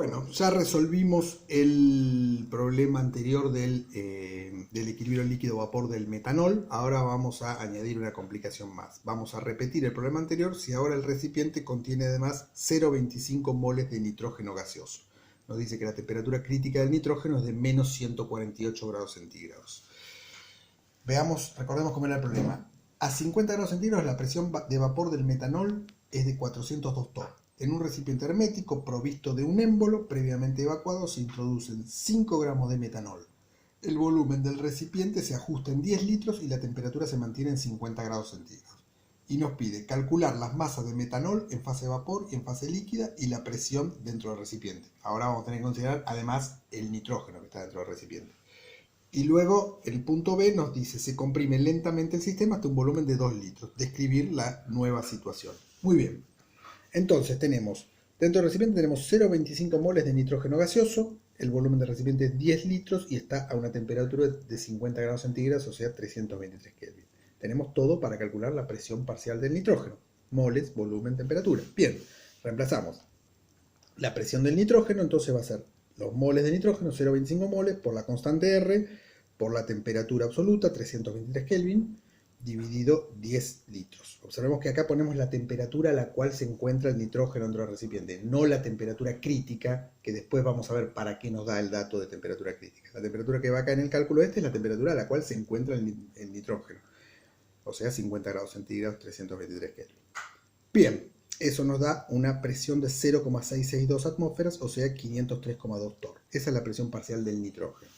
Bueno, ya resolvimos el problema anterior del equilibrio líquido-vapor del metanol. Ahora vamos a añadir una complicación más. Vamos a repetir el problema anterior si ahora el recipiente contiene además 0,25 moles de nitrógeno gaseoso. Nos dice que la temperatura crítica del nitrógeno es de menos 148 grados centígrados. Veamos, recordemos cómo era el problema. A 50 grados centígrados la presión de vapor del metanol es de 402 torr. En un recipiente hermético provisto de un émbolo previamente evacuado se introducen 5 gramos de metanol. El volumen del recipiente se ajusta en 10 litros y la temperatura se mantiene en 50 grados centígrados. Y nos pide calcular las masas de metanol en fase de vapor y en fase líquida y la presión dentro del recipiente. Ahora vamos a tener que considerar además el nitrógeno que está dentro del recipiente. Y luego el punto B nos dice, se comprime lentamente el sistema hasta un volumen de 2 litros. Describir la nueva situación. Muy bien. Entonces tenemos, dentro del recipiente tenemos 0,25 moles de nitrógeno gaseoso, el volumen del recipiente es 10 litros y está a una temperatura de 50 grados centígrados, o sea 323 Kelvin. Tenemos todo para calcular la presión parcial del nitrógeno, moles, volumen, temperatura. Bien, reemplazamos la presión del nitrógeno, entonces va a ser los moles de nitrógeno, 0,25 moles, por la constante R, por la temperatura absoluta, 323 Kelvin, dividido 10 litros. Observemos que acá ponemos la temperatura a la cual se encuentra el nitrógeno dentro del recipiente, no la temperatura crítica, que después vamos a ver para qué nos da el dato de temperatura crítica. La temperatura que va acá en el cálculo es la temperatura a la cual se encuentra el nitrógeno, o sea 50 grados centígrados, 323 Kelvin. Bien, eso nos da una presión de 0,662 atmósferas, o sea 503,2 torr. Esa es la presión parcial del nitrógeno.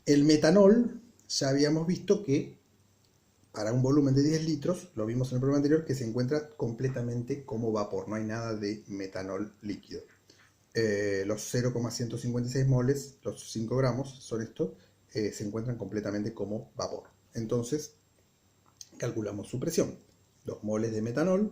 El metanol, ya habíamos visto que para un volumen de 10 litros, lo vimos en el problema anterior, que se encuentra completamente como vapor, no hay nada de metanol líquido. Los 0,156 moles, los 5 gramos son estos, se encuentran completamente como vapor. Entonces, calculamos su presión. Los moles de metanol,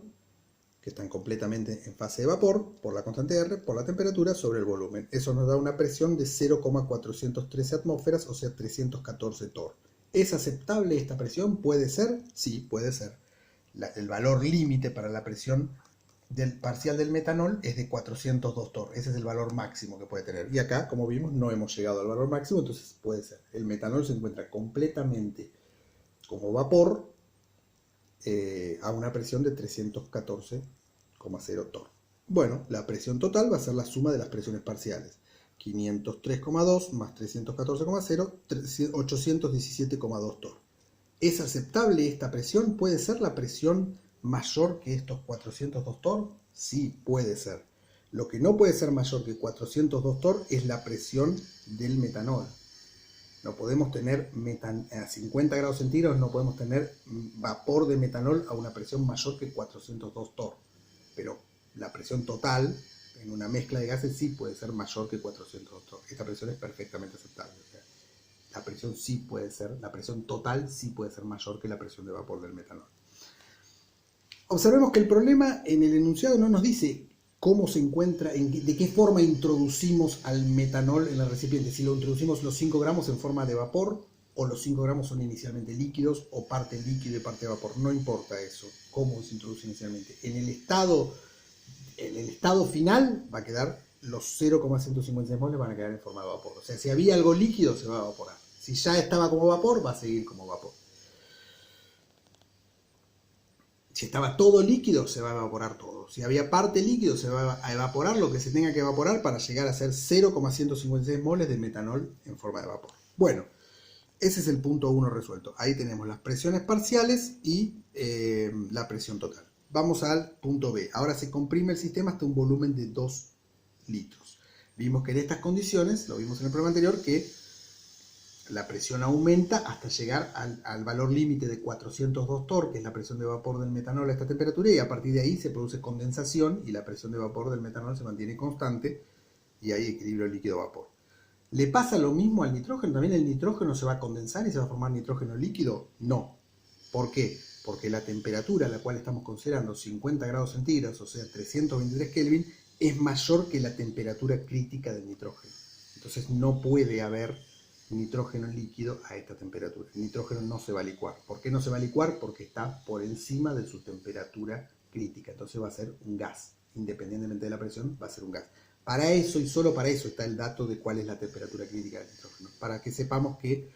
que están completamente en fase de vapor, por la constante R, por la temperatura, sobre el volumen. Eso nos da una presión de 0,413 atmósferas, o sea 314 torr. ¿Es aceptable esta presión? ¿Puede ser? Sí, puede ser. El valor límite para la presión parcial del metanol es de 402 torr. Ese es el valor máximo que puede tener. Y acá, como vimos, no hemos llegado al valor máximo, entonces puede ser. El metanol se encuentra completamente como vapor a una presión de 314,0 torr. Bueno, la presión total va a ser la suma de las presiones parciales. 503,2 más 314,0, 817,2 torr. ¿Es aceptable esta presión? ¿Puede ser la presión mayor que estos 402 torr? Sí, puede ser. Lo que no puede ser mayor que 402 torr es la presión del metanol. No podemos tener a 50 grados centígrados, no podemos tener vapor de metanol a una presión mayor que 402 torr. Pero la presión total en una mezcla de gases sí puede ser mayor que 402 torr. Esta presión es perfectamente aceptable. O sea, la presión sí puede ser, la presión total sí puede ser mayor que la presión de vapor del metanol. Observemos que el problema en el enunciado no nos dice cómo se encuentra, de qué forma introducimos al metanol en el recipiente. Si lo introducimos los 5 gramos en forma de vapor, o los 5 gramos son inicialmente líquidos, o parte líquido y parte vapor. No importa eso, cómo se introduce inicialmente. En el estado final va a quedar los 0,156 moles van a quedar en forma de vapor. O sea, si había algo líquido se va a evaporar. Si ya estaba como vapor, va a seguir como vapor. Si estaba todo líquido, se va a evaporar todo. Si había parte líquido, se va a evaporar lo que se tenga que evaporar para llegar a ser 0,156 moles de metanol en forma de vapor. Bueno, ese es el punto 1 resuelto. Ahí tenemos las presiones parciales y la presión total. Vamos al punto B. Ahora se comprime el sistema hasta un volumen de 2 litros. Vimos que en estas condiciones, lo vimos en el problema anterior, que la presión aumenta hasta llegar al valor límite de 402 torr, que es la presión de vapor del metanol a esta temperatura, y a partir de ahí se produce condensación y la presión de vapor del metanol se mantiene constante y hay equilibrio líquido-vapor. ¿Le pasa lo mismo al nitrógeno? ¿También el nitrógeno se va a condensar y se va a formar nitrógeno líquido? No. ¿Por qué? Porque la temperatura a la cual estamos considerando 50 grados centígrados, o sea 323 Kelvin, es mayor que la temperatura crítica del nitrógeno. Entonces no puede haber nitrógeno líquido a esta temperatura. El nitrógeno no se va a licuar. ¿Por qué no se va a licuar? Porque está por encima de su temperatura crítica. Entonces va a ser un gas independientemente de la presión, va a ser un gas. Para eso y solo para eso está el dato de cuál es la temperatura crítica del nitrógeno. Para que sepamos que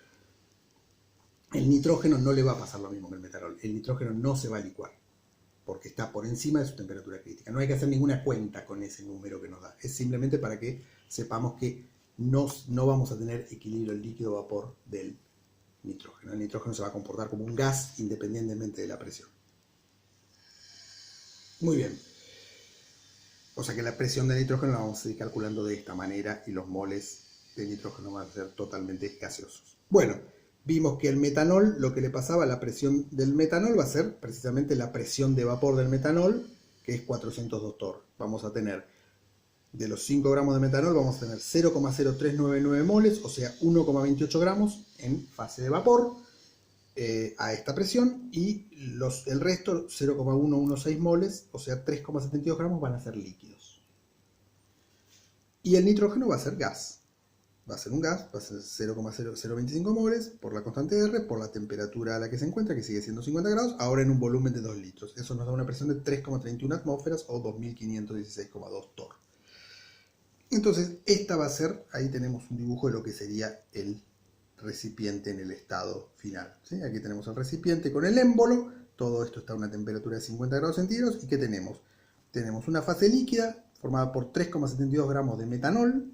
el nitrógeno no le va a pasar lo mismo que el metanol. El nitrógeno no se va a licuar porque está por encima de su temperatura crítica. No hay que hacer ninguna cuenta con ese número que nos da. Es simplemente para que sepamos que no vamos a tener equilibrio líquido-vapor del nitrógeno. El nitrógeno se va a comportar como un gas independientemente de la presión. Muy bien. O sea que la presión del nitrógeno la vamos a ir calculando de esta manera y los moles de nitrógeno van a ser totalmente gaseosos. Bueno, vimos que el metanol, lo que le pasaba a la presión del metanol va a ser precisamente la presión de vapor del metanol, que es 402 torr. Vamos a tener, de los 5 gramos de metanol, vamos a tener 0,0399 moles, o sea, 1,28 gramos en fase de vapor a esta presión, y el resto, 0,116 moles, o sea, 3,72 gramos, van a ser líquidos. Y el nitrógeno va a ser gas. Va a ser un gas, va a ser 0,0025 moles por la constante R, por la temperatura a la que se encuentra, que sigue siendo 50 grados, ahora en un volumen de 2 litros. Eso nos da una presión de 3,31 atmósferas o 2516,2 torr. Entonces, esta va a ser, ahí tenemos un dibujo de lo que sería el recipiente en el estado final. ¿Sí? Aquí tenemos el recipiente con el émbolo, todo esto está a una temperatura de 50 grados centígrados, ¿y qué tenemos? Tenemos una fase líquida formada por 3,72 gramos de metanol,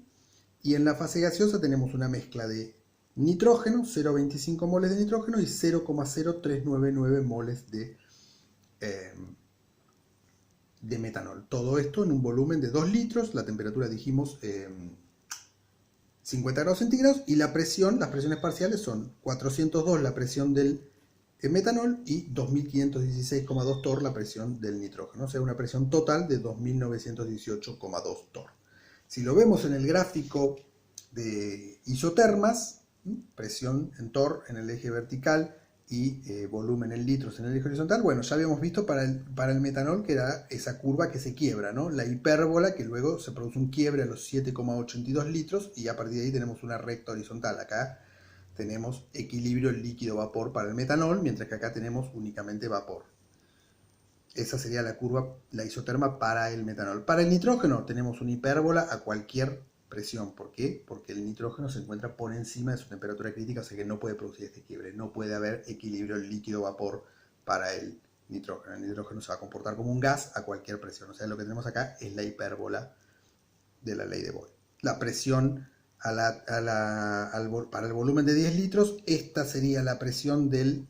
y en la fase gaseosa tenemos una mezcla de nitrógeno, 0,25 moles de nitrógeno y 0,0399 moles de metanol. Todo esto en un volumen de 2 litros, la temperatura dijimos 50 grados centígrados, y la presión, las presiones parciales son 402 la presión del metanol y 2516,2 torr la presión del nitrógeno, o sea, una presión total de 2918,2 torr. Si lo vemos en el gráfico de isotermas, presión en torr en el eje vertical y volumen en litros en el eje horizontal, bueno, ya habíamos visto para el metanol que era esa curva que se quiebra, ¿no? La hipérbola, que luego se produce un quiebre a los 7,82 litros y a partir de ahí tenemos una recta horizontal. Acá tenemos equilibrio líquido-vapor para el metanol, mientras que acá tenemos únicamente vapor. Esa sería la curva, la isoterma para el metanol. Para el nitrógeno tenemos una hipérbola a cualquier presión. ¿Por qué? Porque el nitrógeno se encuentra por encima de su temperatura crítica, o sea que no puede producir este quiebre. No puede haber equilibrio líquido-vapor para el nitrógeno. El nitrógeno se va a comportar como un gas a cualquier presión. O sea, lo que tenemos acá es la hipérbola de la ley de Boyle. La presión para el volumen de 10 litros, esta sería la presión del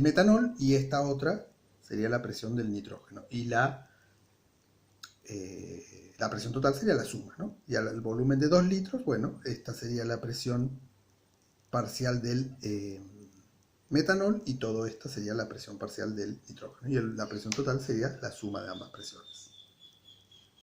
metanol, y esta otra sería la presión del nitrógeno. Y la presión total sería la suma, ¿no? Y al volumen de 2 litros, bueno, esta sería la presión parcial del metanol, y todo esto sería la presión parcial del nitrógeno. Y la presión total sería la suma de ambas presiones.